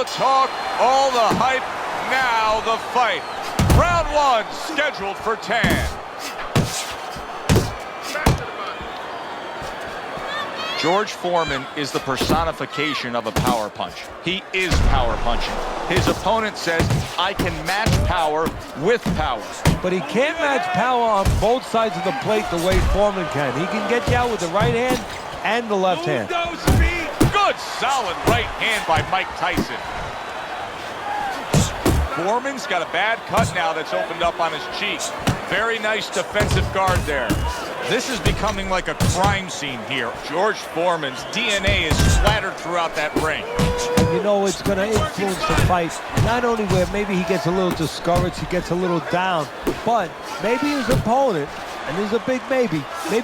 the talk, all the hype, now the fight. Round one scheduled for 10. George Foreman is the personification of a power punch. He is power punching. His opponent says, I can match power with power. But he can't match power on both sides of the plate the way Foreman can. He can get you out with the right hand and the left hand. Good, solid right hand by Mike Tyson. Foreman's got a bad cut now that's opened up on his cheek. Very nice defensive guard there. This is becoming like a crime scene here. George Foreman's DNA is splattered throughout that ring. And you know it's going to influence the fight, not only where maybe he gets a little discouraged, he gets a little down, but maybe his opponent, and there's a big maybe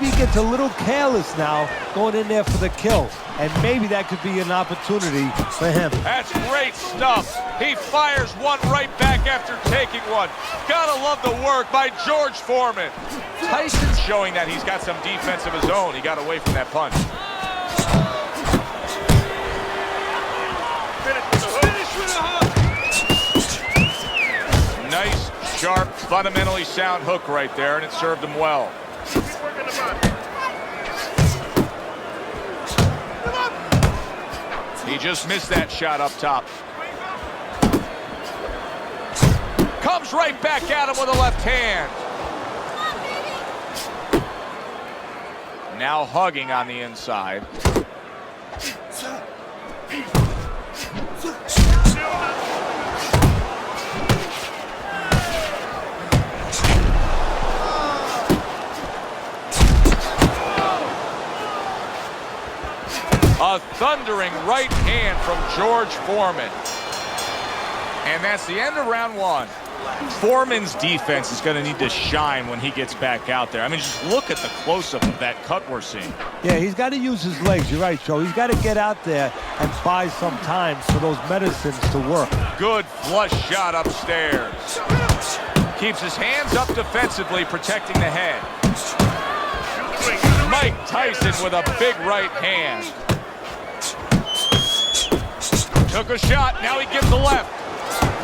he gets a little careless now going in there for the kill. And maybe that could be an opportunity for him. That's great stuff. He fires one right back after taking one. Gotta love the work by George Foreman. Tyson's showing that he's got some defense of his own. He got away from that punch. Nice, sharp, fundamentally sound hook right there, and it served him well. He just missed that shot up top. Comes right back at him with a left hand. Now hugging on the inside. A thundering right hand from George Foreman. And that's the end of round one. Foreman's defense is going to need to shine when he gets back out there. I mean, just look at the close-up of that cut we're seeing. Yeah, he's got to use his legs. You're right, Joe. He's got to get out there and buy some time for those medicines to work. Good flush shot upstairs. Keeps his hands up defensively, protecting the head. Mike Tyson with a big right hand. Took a shot, now he gives the left.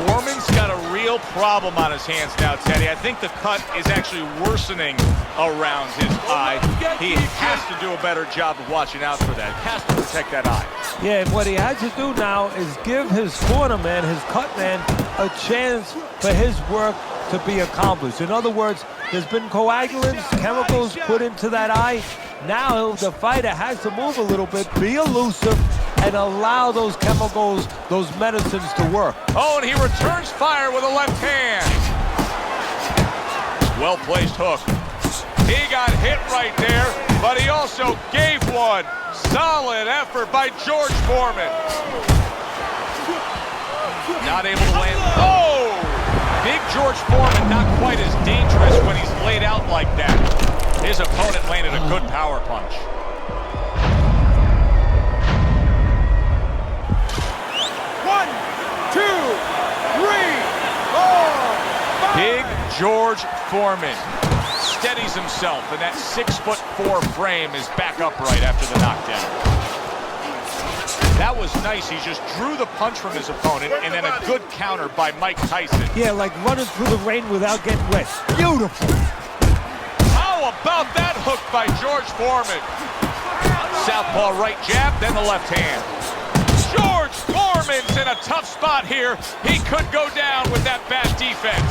Foreman's got a real problem on his hands now, Teddy. I think the cut is actually worsening around his eye. He has to do a better job of watching out for that. Has to protect that eye. Yeah, what he has to do now is give his corner man, his cut man, a chance for his work to be accomplished. In other words, there's been coagulants, chemicals put into that eye. Now the fighter has to move a little bit, be elusive, and allow those chemicals, those medicines to work. Oh, and he returns fire with a left hand. Well-placed hook. He got hit right there, but he also gave one. Solid effort by George Foreman. Not able to land. Oh! Big George Foreman not quite as dangerous when he's laid out like that. His opponent landed a good power punch. One, two, three, four, five. Big George Foreman steadies himself, and that 6'4" frame is back upright after the knockdown. That was nice. He just drew the punch from his opponent, and then a good counter by Mike Tyson. Yeah, like running through the rain without getting wet. Beautiful. How about that hook by George Foreman? Southpaw right jab, then the left hand. George Foreman's in a tough spot here. He could go down with that bad defense.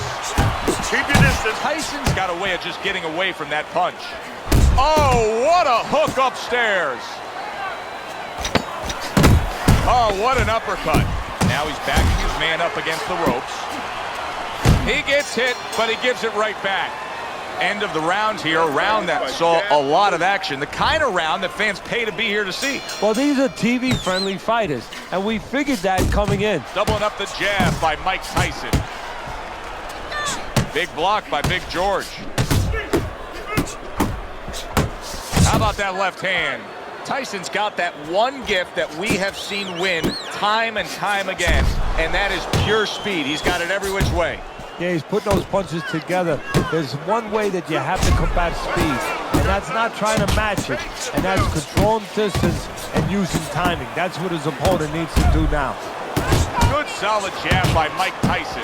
Keep your distance. Tyson's got a way of just getting away from that punch. Oh, what a hook upstairs. Oh, what an uppercut. Now he's backing his man up against the ropes. He gets hit, but he gives it right back. End of the round here, a round that saw a lot of action. The kind of round that fans pay to be here to see. Well, these are TV-friendly fighters, and we figured that coming in. Doubling up the jab by Mike Tyson. Big block by Big George. How about that left hand? Tyson's got that one gift that we have seen win time and time again, and that is pure speed. He's got it every which way. Yeah, he's putting those punches together. There's one way that you have to combat speed, and that's not trying to match it, and that's controlling distance and using timing. That's what his opponent needs to do now. Good solid jab by Mike Tyson.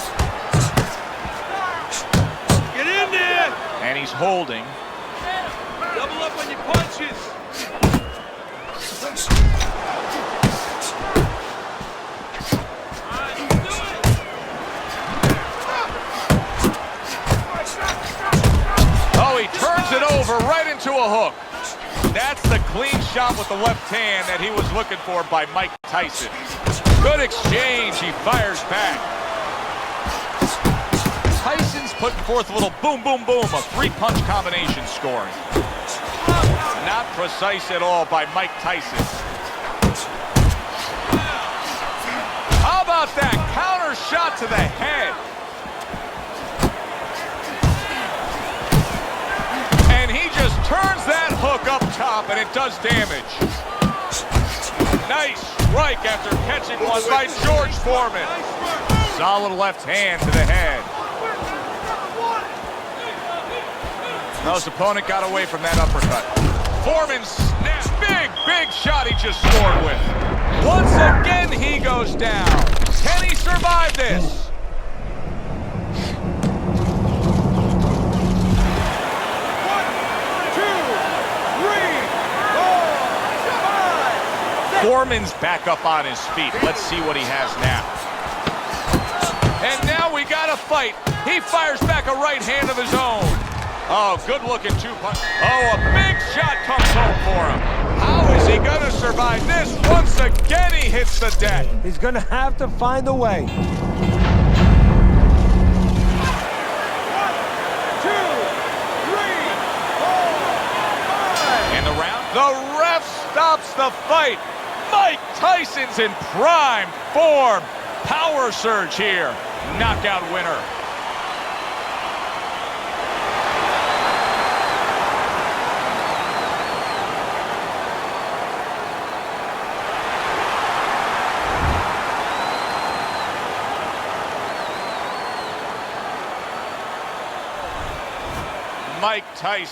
Get in there. And he's holding. Double up on your punches. Oh, he turns it over right into a hook. That's the clean shot with the left hand that he was looking for by Mike Tyson. Good exchange. He fires back. Tyson's putting forth a little boom, boom, boom, a three-punch combination scoring. Not precise at all by Mike Tyson. How about that counter shot to the head? And he just turns that hook up top, and it does damage. Nice strike after catching one by George Foreman. Solid left hand to the head. No, his opponent got away from that uppercut. Foreman snaps. Big, big shot he just scored with. Once again, he goes down. Can he survive this? Foreman's back up on his feet. Let's see what he has now. And now we got a fight. He fires back a right hand of his own. Oh, good looking two-punch. Oh, a big shot comes home for him. How is he going to survive this? Once again, he hits the deck. He's going to have to find a way. 1, 2, 3, 4, 5. And the round? The ref stops the fight. Mike Tyson's in prime form. Power surge here. Knockout winner. Mike Tyson.